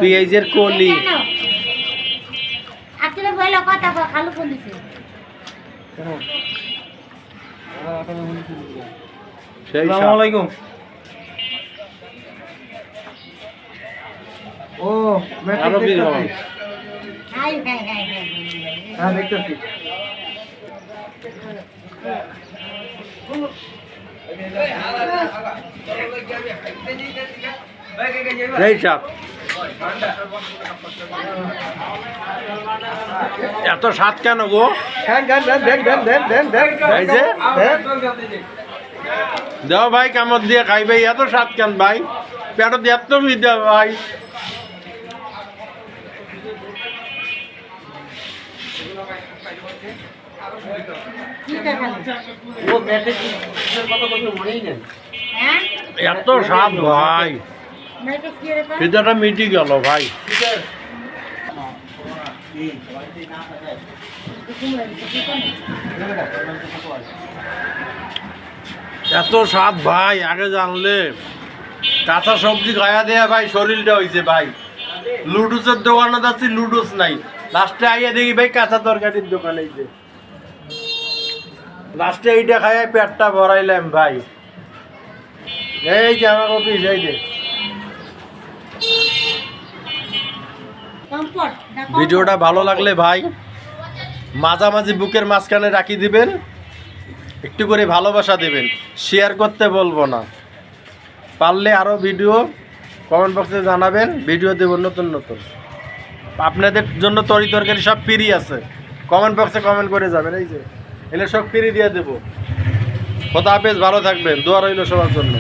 পেঁয়াজের কলি আসলে বইলো কথা খালু বলিছে সেই আসসালামু আলাইকুম। ও আরো বিল হবে। হাই হাই হাই হাই হ্যাঁ দেখতেছি। এই সাপ এত স্বাদ কেন গো? এই যে দেও ভাই কামড় দিয়ে খাই ভাই, এত স্বাদ কেন ভাই? পেট দিয়ে এত মিদে ভাই। হ্যাঁ এত স্বাদ ভাই, মেয়েটা কি রে খিদাটা মিটি গেল ভাই। এত স্বাদ ভাই, আগে জানলে কাঁচা সবজি খায়া দেয়া ভাই শরীরটা হয়েছে ভাই। লুডুসের দোকানে যাচ্ছি, লুডুস নাই। লাস্টে আইয়া দেখি ভাই কাঁচা তরকারির দোকান এইছে। লাস্টে এইটা খাইয়া পেটটা ভরাইলাম ভাই। এই যে আমার অফিস, এই যে কম্পট ভিডিওটা ভালো লাগলে ভাই মাঝামাঝি বুকের মাঝখানে রাখি দিবেন, একটু করে ভালোবাসা দেবেন, শেয়ার করতে বলবো না। পারলে আরও ভিডিও কমেন্ট বক্সে জানাবেন, ভিডিও দেব নতুন নতুন। আপনাদের জন্য তরকারি সব ফ্রি আছে, কমেন্ট বক্সে কমেন্ট করে যাবেন। এই যে এলে সব ফ্রি দিয়ে দেবো। খোদা হাফেজ, ভালো থাকবেন, দোয়া রইল সবার জন্য।